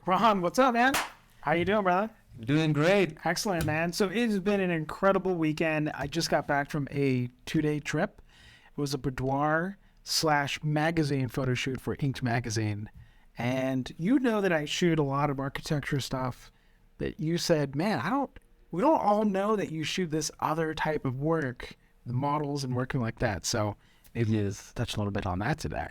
Ron, what's up, man? How you doing, brother? Doing great. Excellent, man. So it has been an incredible weekend. I just got back from a 2-day trip. It was a boudoir / magazine photo shoot for Inked magazine. And you know that I shoot a lot of architecture stuff that you said, man, we don't all know that you shoot this other type of work, the models and working like that. So maybe just touch a little bit on that today.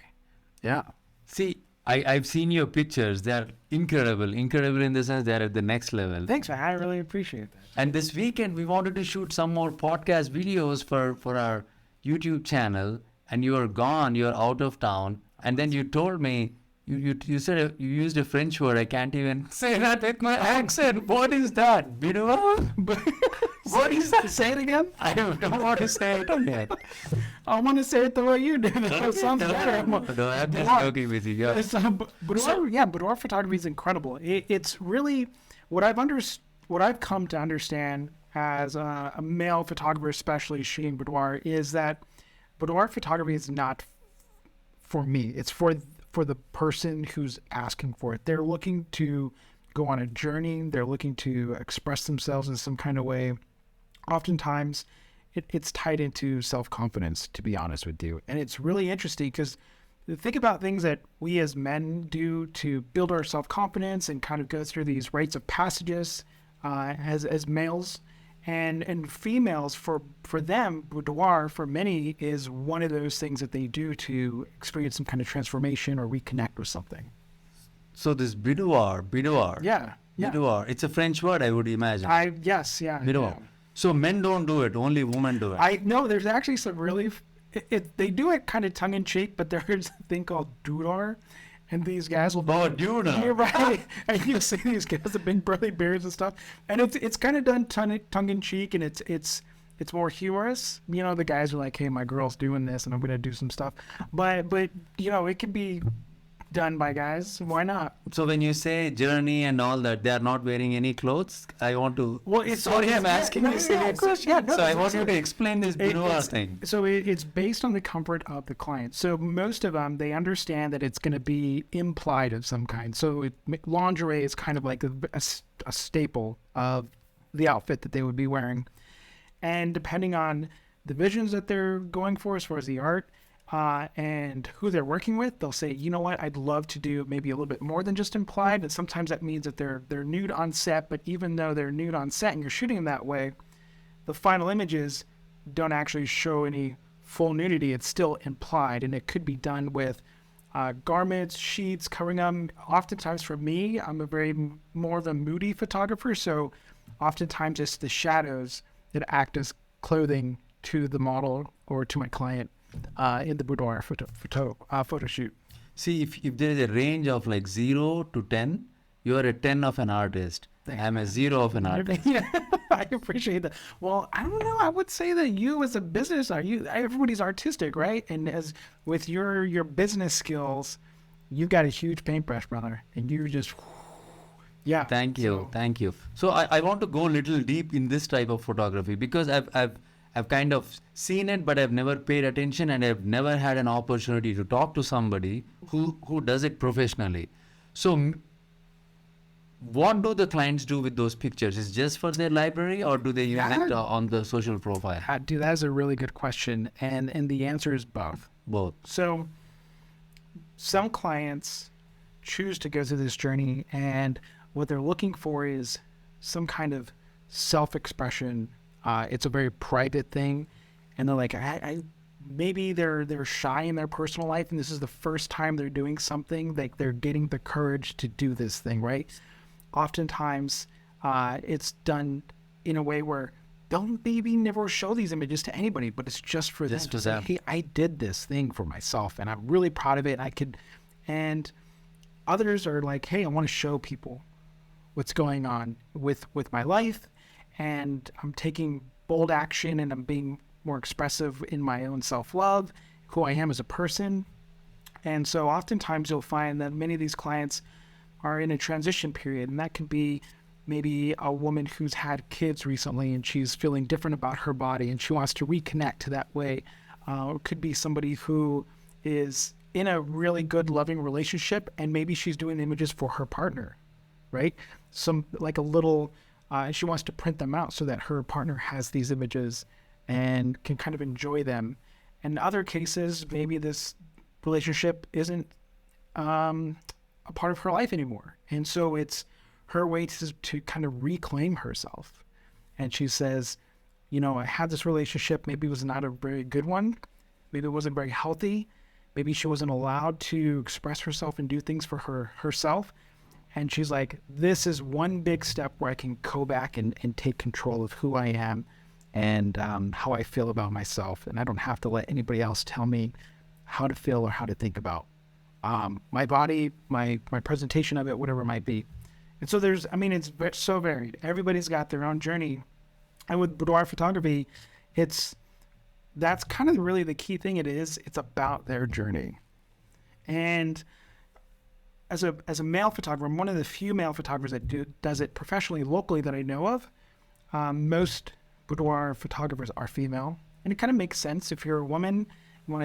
Yeah. See, I've seen your pictures. They're incredible. Incredible in the sense they're at the next level. Thanks, man. I really appreciate that. And this weekend, we wanted to shoot some more podcast videos for our YouTube channel. And you are gone. You're out of town. And then you told me, you said you used a French word. I can't even say that with my accent. What is that? Boudoir? What is that? Say it again? I don't know what to say it yet. I want to say it the way you did. It sounds better. No, I'm just joking with you. Yeah. It's, boudoir photography is incredible. It's really what I've come to understand as a male photographer, especially shooting boudoir, is that boudoir photography is not for me. It's for the person who's asking for it. They're looking to go on a journey. They're looking to express themselves in some kind of way. Oftentimes, it's tied into self-confidence, to be honest with you. And it's really interesting because think about things that we as men do to build our self-confidence and kind of go through these rites of passages as males. And females, for them, boudoir, for many, is one of those things that they do to experience some kind of transformation or reconnect with something. So this boudoir. Yeah. Boudoir. It's a French word, I would imagine. Yes. Boudoir. Yeah. So men don't do it, only women do it. I know there's actually some really, they do it kind of tongue-in-cheek, but there's a thing called boudoir. And these guys will You're right. And you see these guys with big burly beards and stuff. And it's kind of done tongue in cheek, and it's more humorous. You know, the guys are like, hey, my girl's doing this and I'm gonna do some stuff. But you know, it can be done by guys. Why not? So when you say journey and all that, they are not wearing any clothes. I want to. Well, it's sorry, I'm asking you a question. Yeah, no, so I want you to explain this boudoir thing. So it's based on the comfort of the client. So most of them, they understand that it's going to be implied of some kind. So lingerie is kind of like a staple of the outfit that they would be wearing, and depending on the visions that they're going for as far as the art. And who they're working with, they'll say, you know what, I'd love to do maybe a little bit more than just implied. And sometimes that means that they're nude on set, but even though they're nude on set and you're shooting them that way, the final images don't actually show any full nudity. It's still implied, and it could be done with garments, sheets, covering them. Oftentimes for me, I'm more of a moody photographer, so oftentimes it's the shadows that act as clothing to the model or to my client. In the boudoir photo shoot. See, if there is a range of like 0 to 10, you are a 10 of an artist. I'm a 0 of an artist. Yeah, I appreciate that. Well, I don't know. I would say that you as a business, everybody's artistic, right? And as with your business skills, you've got a huge paintbrush, brother. And you're just, yeah. Thank you. So I want to go a little deep in this type of photography because I've kind of seen it, but I've never paid attention, and I've never had an opportunity to talk to somebody who does it professionally. So what do the clients do with those pictures? Is it just for their library, or do they use it on the social profile? Dude, that is a really good question. And the answer is both. Both. So some clients choose to go through this journey, and what they're looking for is some kind of self-expression. It's a very private thing, and they're like, maybe they're shy in their personal life, and this is the first time they're doing something, like they're getting the courage to do this thing, right? Oftentimes, it's done in a way where they'll maybe never show these images to anybody, but it's just for them to say, hey, I did this thing for myself, and I'm really proud of it. And others are like, hey, I want to show people what's going on with my life. And I'm taking bold action, and I'm being more expressive in my own self-love, who I am as a person. And so oftentimes you'll find that many of these clients are in a transition period, and that can be maybe a woman who's had kids recently and she's feeling different about her body and she wants to reconnect to that way. It could be somebody who is in a really good loving relationship and maybe she's doing images for her partner. right? Some like a little, and she wants to print them out so that her partner has these images and can kind of enjoy them. In other cases, maybe this relationship isn't a part of her life anymore. And so it's her way to kind of reclaim herself. And she says, you know, I had this relationship, maybe it was not a very good one. Maybe it wasn't very healthy. Maybe she wasn't allowed to express herself and do things for herself. And she's like, this is one big step where I can go back and take control of who I am and how I feel about myself. And I don't have to let anybody else tell me how to feel or how to think about my body, my presentation of it, whatever it might be. And so there's, I mean, it's so varied. Everybody's got their own journey. And with boudoir photography, that's kind of really the key thing. It's about their journey. And as a male photographer, I'm one of the few male photographers that does it professionally locally that I know of. Most boudoir photographers are female, and it kind of makes sense. If you're a woman, you're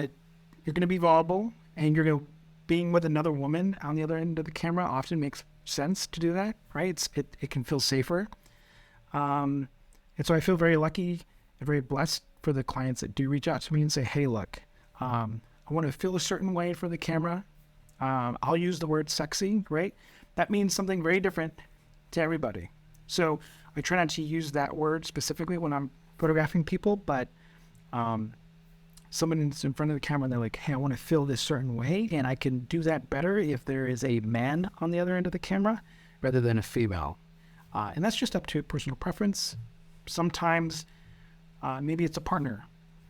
going to be vulnerable, and being with another woman on the other end of the camera often makes sense to do that, right? It can feel safer. And so I feel very lucky and very blessed for the clients that do reach out to me and say, hey, look, I want to feel a certain way for the camera. I'll use the word sexy, right? That means something very different to everybody. So I try not to use that word specifically when I'm photographing people, but someone is in front of the camera and they're like, hey, I want to feel this certain way, and I can do that better if there is a man on the other end of the camera rather than a female. And that's just up to personal preference. Sometimes maybe it's a partner,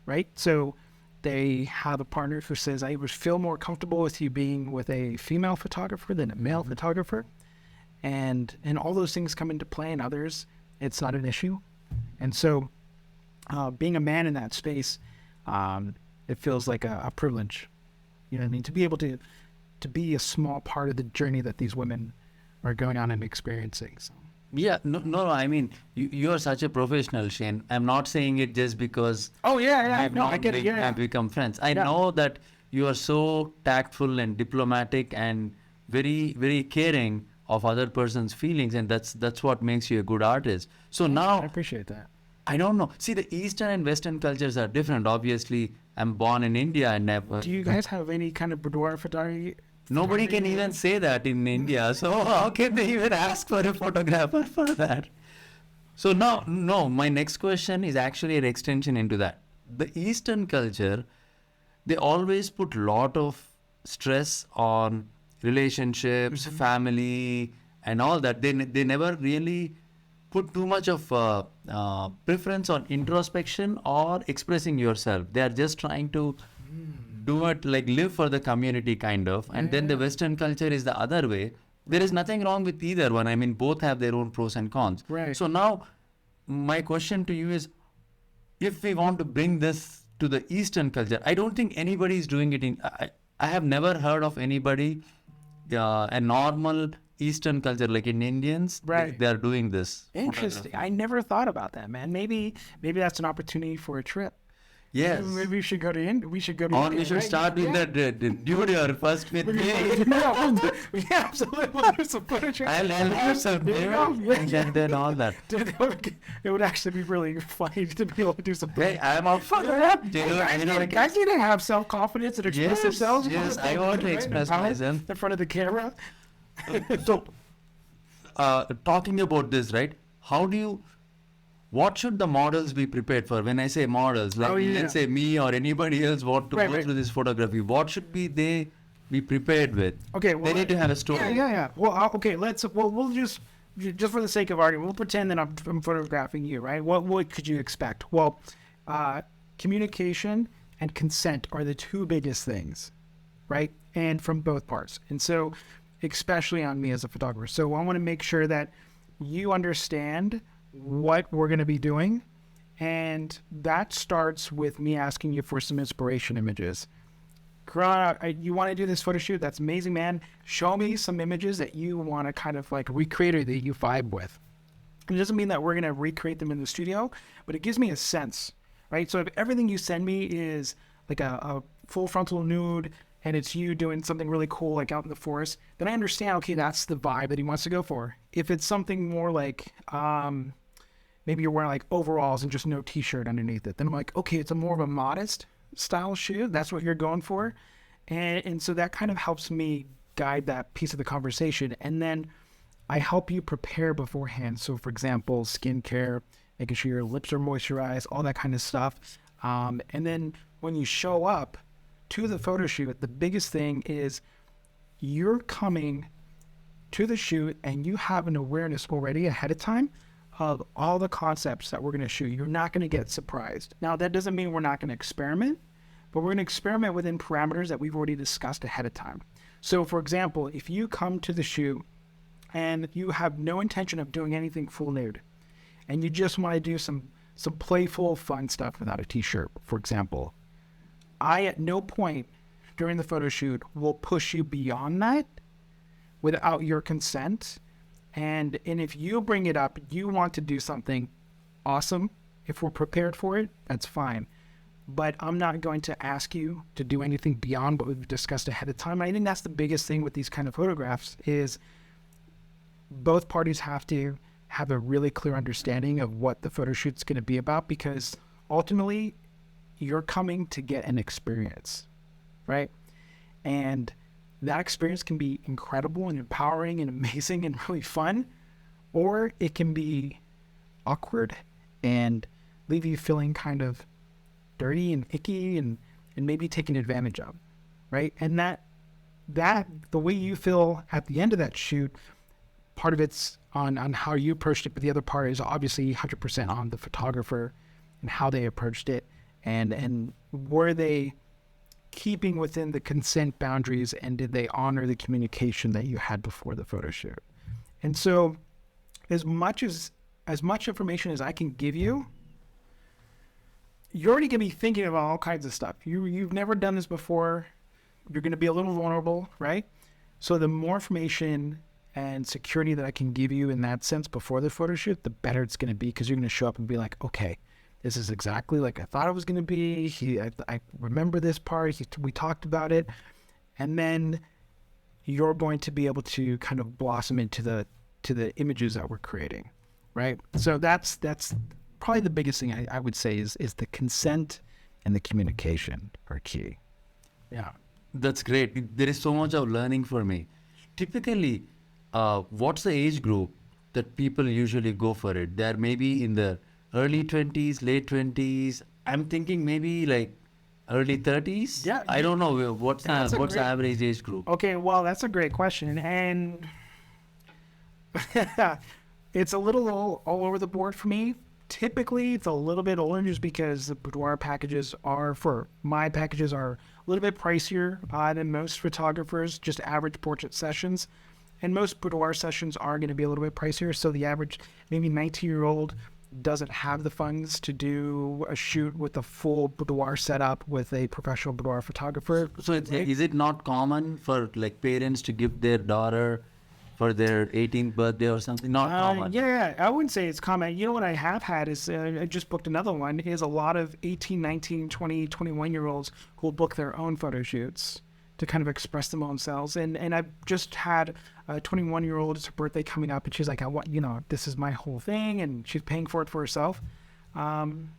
right? So they have a partner who says, I would feel more comfortable with you being with a female photographer than a male photographer. And all those things come into play, and others, it's not an issue. And so being a man in that space, it feels like a privilege, you know what I mean? To be able to be a small part of the journey that these women are going on and experiencing. So. Yeah, no, I mean, you are such a professional, Shane. I'm not saying it just because I get it. Yeah. I've become friends. I know that you are so tactful and diplomatic and very, very caring of other person's feelings, and that's what makes you a good artist. So now I appreciate that. I don't know. See, the Eastern and Western cultures are different. Obviously, I'm born in India and never. Do you guys have any kind of boudoir photography? Nobody can even say that in India. So how can they even ask for a photographer for that? So now, no, my next question is actually an extension into that. The Eastern culture, they always put a lot of stress on relationships, family, and all that. They never really put too much of preference on introspection or expressing yourself. They are just trying to do it, like live for the community kind of. And then the Western culture is the other way. There is nothing wrong with either one. I mean, both have their own pros and cons. Right. So now my question to you is, if we want to bring this to the Eastern culture, I don't think anybody is doing it I have never heard of anybody, a normal Eastern culture, like in Indians, right, they are doing this. Interesting. I never thought about that, man. Maybe that's an opportunity for a trip. Yes. Maybe we should go to India. We should go to Or India. we should start with the dude first with me. Yeah, absolutely. We'll do some footage. I'll have some and then all that. It would actually be really funny to be able to do some. Hey, I'm up for that. Guys need to have self-confidence and express themselves. Yes, I want to express myself in front of the camera. So, talking about this, right? What should the models be prepared for? When I say models, like let's say me or anybody else want to go through this photography, what should they be prepared with? Okay, well, they need to have a story. Yeah. Well, okay, we'll just for the sake of argument, we'll pretend that I'm photographing you, right? What could you expect? Well, communication and consent are the two biggest things, right? And from both parts. And so, especially on me as a photographer. So I want to make sure that you understand what we're going to be doing, and that starts with me asking you for some inspiration images. Karan, you want to do this photo shoot? That's amazing, man. Show me some images that you want to kind of like recreate or that you vibe with. It doesn't mean that we're going to recreate them in the studio, but it gives me a sense, right? So if everything you send me is like a full frontal nude and it's you doing something really cool like out in the forest, then I understand, okay, that's the vibe that he wants to go for. If it's something more like maybe you're wearing like overalls and just no t-shirt underneath it, then I'm like, okay, it's a more of a modest style shoot. That's what you're going for. And so that kind of helps me guide that piece of the conversation. And then I help you prepare beforehand. So for example, skincare, making sure your lips are moisturized, all that kind of stuff. And then when you show up to the photo shoot, the biggest thing is you're coming to the shoot and you have an awareness already ahead of time of all the concepts that we're going to shoot. You're not going to get surprised. Now, that doesn't mean we're not going to experiment, but we're going to experiment within parameters that we've already discussed ahead of time. So for example, if you come to the shoot and you have no intention of doing anything full nude, and you just want to do some playful, fun stuff without a t-shirt, for example, I at no point during the photo shoot will push you beyond that without your consent. And if you bring it up, you want to do something awesome, if we're prepared for it, that's fine. But I'm not going to ask you to do anything beyond what we've discussed ahead of time. I think that's the biggest thing with these kind of photographs is both parties have to have a really clear understanding of what the photo shoot's going to be about, because ultimately you're coming to get an experience, right? And that experience can be incredible and empowering and amazing and really fun, or it can be awkward and leave you feeling kind of dirty and icky and maybe taken advantage of, right? And that the way you feel at the end of that shoot, part of it's on how you approached it, but the other part is obviously 100% on the photographer and how they approached it, and were they keeping within the consent boundaries, and did they honor the communication that you had before the photo shoot? And so as much information as I can give you, you're already going to be thinking about all kinds of stuff. You've never done this before. You're going to be a little vulnerable, right? So the more information and security that I can give you in that sense before the photo shoot, the better it's going to be, because you're going to show up and be like, okay, this is exactly like I thought it was going to be. I remember this part. We talked about it. And then you're going to be able to kind of blossom into the images that we're creating, right? So that's probably the biggest thing I would say is the consent and the communication are key. Yeah. That's great. There is so much of learning for me. Typically, what's the age group that people usually go for it? They're maybe in the early 20s, late 20s. I'm thinking maybe like early 30s. Yeah. I don't know what's the average age group. Okay, well, that's a great question. And it's a little all over the board for me. Typically, it's a little bit older just because the boudoir packages are a little bit pricier than most photographers, just average portrait sessions. And most boudoir sessions are going to be a little bit pricier. So the average maybe 19-year-old doesn't have the funds to do a shoot with a full boudoir setup with a professional boudoir photographer. So is it not common for like parents to give their daughter for their 18th birthday or something? Not common. Yeah, I wouldn't say it's common. You know what I have had is, I just booked another one, is a lot of 18, 19, 20, 21-year-olds who will book their own photo shoots to kind of express their own selves. And I've just had a 21-year-old, it's her birthday coming up, and she's like, this is my whole thing, and she's paying for it for herself.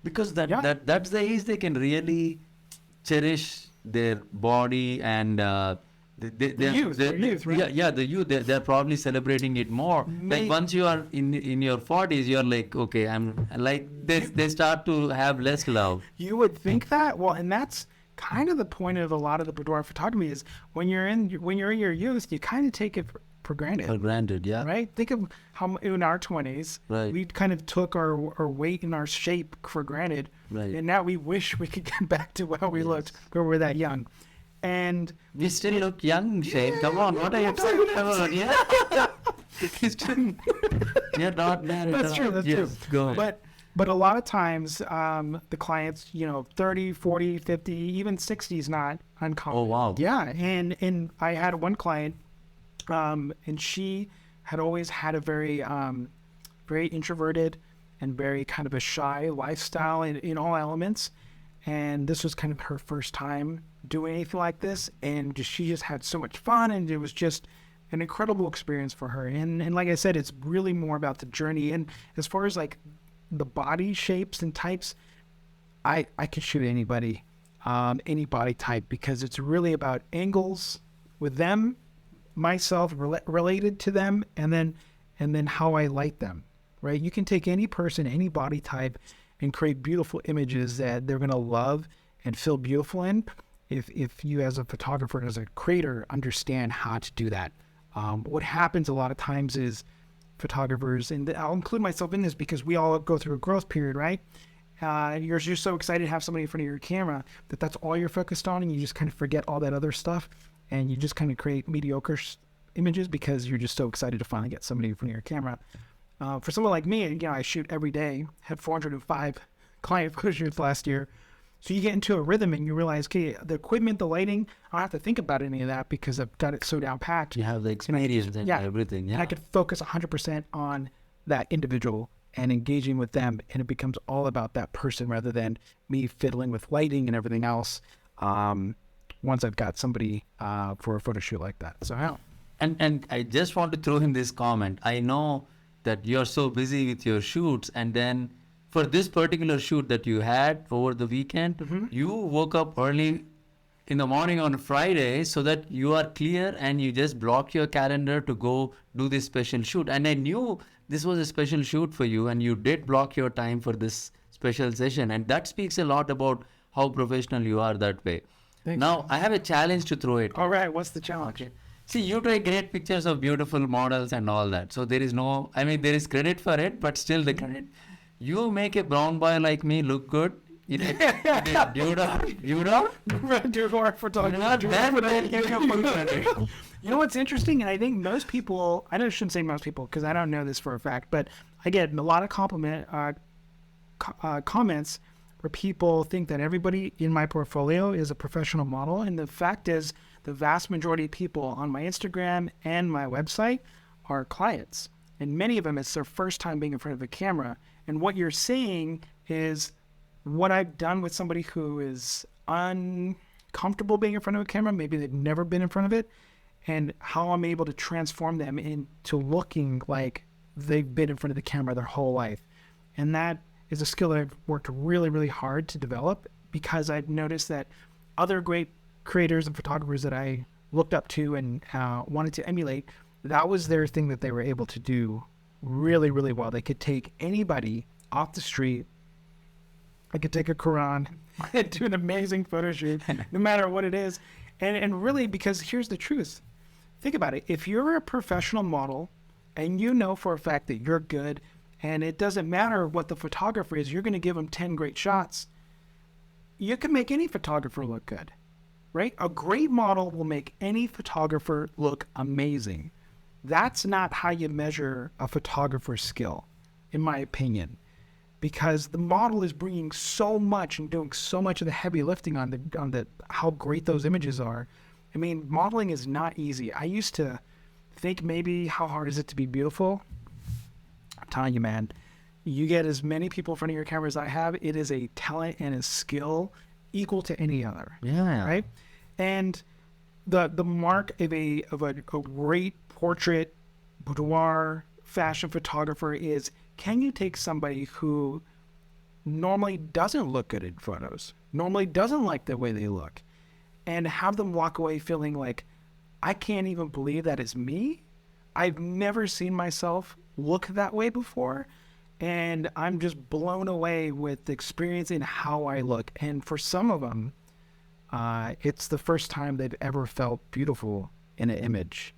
Because that's the age they can really cherish their body and the youth, right? Yeah, the youth. They're probably celebrating it more. Like once you are in your 40s, you're like, okay, I'm like they start to have less love. You would think that. Well, and that's kind of the point of a lot of the boudoir photography is when you're in your youth, you kind of take it for granted. For granted, yeah. Right? Think of how in our 20s, right, we kind of took our weight and our shape for granted. Right. And now we wish we could get back to how we looked when we were that young. And we still look young, Shane. Come on, what are you talking about? Yeah. You're not married. That's true. That's true. Go ahead. But a lot of times, the clients, 30, 40, 50, even 60 is not uncommon. Oh, wow. Yeah. And I had one client, and she had always had a very, very introverted and very kind of a shy lifestyle in all elements. and this was kind of her first time doing anything like this, and she just had so much fun, and it was just an incredible experience for her. And like I said, it's really more about the journey. And as far as like the body shapes and types, I can shoot anybody, any body type, because it's really about angles with them, myself related to them, and then how I light them, right? You can take any person, any body type, and create beautiful images that they're going to love and feel beautiful in if you as a photographer, as a creator, understand how to do that. What happens a lot of times is photographers, and I'll include myself in this because we all go through a growth period, right? You're just so excited to have somebody in front of your camera that's all you're focused on, and you just kind of forget all that other stuff, and you just kind of create mediocre images because you're just so excited to finally get somebody in front of your camera. For someone like me, I shoot every day, had 405 client photo shoots last year. So you get into a rhythm and you realize, okay, the equipment, the lighting, I don't have to think about any of that because I've got it so down packed. You have the experience and everything. Yeah. And I could focus 100% on that individual and engaging with them. And it becomes all about that person rather than me fiddling with lighting and everything else. Once I've got somebody for a photo shoot like that. So how? And I just want to throw in this comment. I know that you're so busy with your shoots, and then for this particular shoot that you had over the weekend, you woke up early in the morning on Friday so that you are clear and you just block your calendar to go do this special shoot. And I knew this was a special shoot for you, and you did block your time for this special session. And that speaks a lot about how professional you are that way. Thanks. Now, I have a challenge to throw it. All right, what's the challenge? Okay. See, you take great pictures of beautiful models and all that. So there is no, there is credit for it, but still the credit. You make a brown boy like me look good. You know what's interesting? And I think most people, I shouldn't say most people because I don't know this for a fact, but I get a lot of comments where people think that everybody in my portfolio is a professional model. And the fact is, the vast majority of people on my Instagram and my website are clients. And many of them, it's their first time being in front of a camera. And what you're seeing is what I've done with somebody who is uncomfortable being in front of a camera. Maybe they've never been in front of it. And how I'm able to transform them into looking like they've been in front of the camera their whole life. And that is a skill that I've worked really, really hard to develop because I've noticed that other great creators and photographers that I looked up to and wanted to emulate, that was their thing that they were able to do really, really well. They could take anybody off the street. I could take a Quran and do an amazing photo shoot, no matter what it is. And really, because here's the truth. Think about it. If you're a professional model and you know for a fact that you're good, and it doesn't matter what the photographer is, you're going to give them 10 great shots, you can make any photographer look good. Right? A great model will make any photographer look amazing. That's not how you measure a photographer's skill, in my opinion, because the model is bringing so much and doing so much of the heavy lifting on the how great those images are. I mean, modeling is not easy. I used to think maybe how hard is it to be beautiful? I'm telling you, man, you get as many people in front of your camera as I have, it is a talent and a skill equal to any other. Yeah. Right? And the mark of a great portrait, boudoir, fashion photographer is, can you take somebody who normally doesn't look good in photos, normally doesn't like the way they look, and have them walk away feeling like, I can't even believe that is me. I've never seen myself look that way before. And I'm just blown away with experiencing how I look. And for some of them, it's the first time they've ever felt beautiful in an image.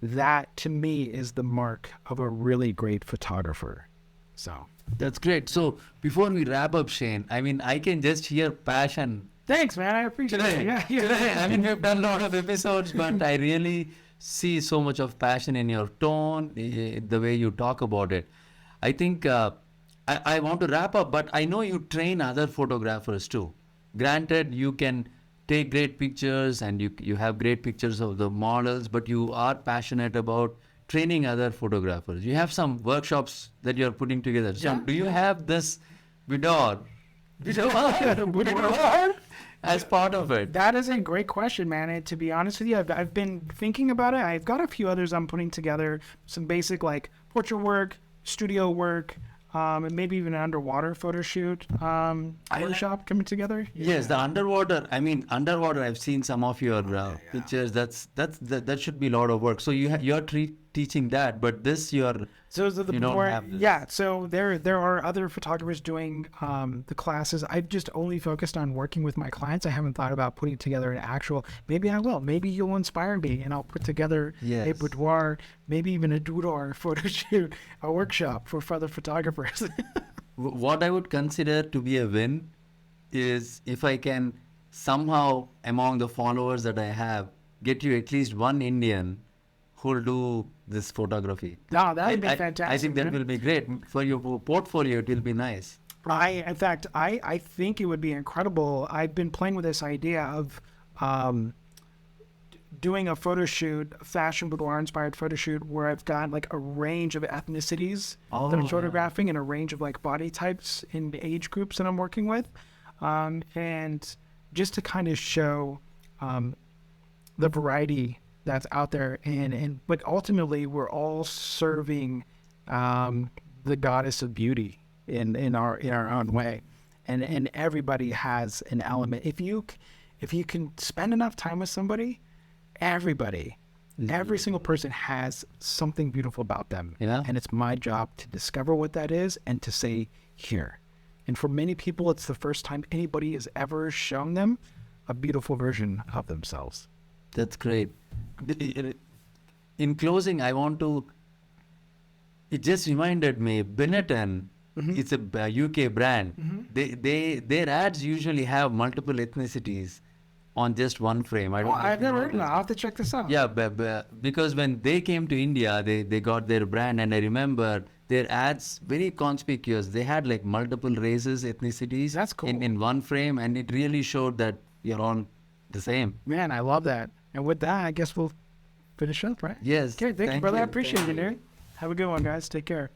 That, to me, is the mark of a really great photographer. So that's great. So before we wrap up, Shane, I can just hear passion. Thanks, man. I appreciate it. Yeah. Today, we've done a lot of episodes, but I really see so much of passion in your tone, the way you talk about it. I think I want to wrap up, but I know you train other photographers too. Granted, you can take great pictures and you have great pictures of the models, but you are passionate about training other photographers. You have some workshops that you're putting together. So do you have this boudoir as part of it. That is a great question, man. And to be honest with you, I've been thinking about it. I've got a few others I'm putting together, some basic like portrait work, studio work, and maybe even an underwater photo shoot. Photoshop coming together. Yes, the underwater. I mean, underwater. I've seen some of your pictures. That should be a lot of work. So you're teaching that, but this you're. So the you don't more, have this. yeah. So there are other photographers doing the classes. I've just only focused on working with my clients. I haven't thought about putting together an actual. Maybe I will. Maybe you'll inspire me, and I'll put together a Yes. boudoir, maybe even a boudoir photo shoot, a workshop for other photographers. What I would consider to be a win is if I can somehow among the followers that I have get you at least one Indian who'll do this photography. No, that would be I fantastic. think that man. will be great for your portfolio. It will be nice. In fact, I think it would be incredible. I've been playing with this idea of doing a photo shoot, a fashion boudoir inspired photo shoot, where I've got like a range of ethnicities that I'm Oh. photographing and a range of like body types in the age groups that I'm working with. And just to kind of show the variety that's out there, but ultimately we're all serving the goddess of beauty in our own way, and everybody has an element. If you can spend enough time with somebody, every single person has something beautiful about them. Yeah. And it's my job to discover what that is and to say here. And for many people, it's the first time anybody has ever shown them a beautiful version of themselves. That's great. In closing, I want to. It just reminded me, Benetton. It's a UK brand. Their ads usually have multiple ethnicities on just one frame. I don't. know if I've you never know heard of that. this. I'll have to check this out. Yeah, because when they came to India, they got their brand, and I remember their ads very conspicuous. They had like multiple races, ethnicities. That's cool. In one frame, and it really showed that you're on the same. Man, I love that. And with that, I guess we'll finish up, right? Yes. Okay, thank you, brother. I appreciate it, dude. Have a good one, guys. Take care.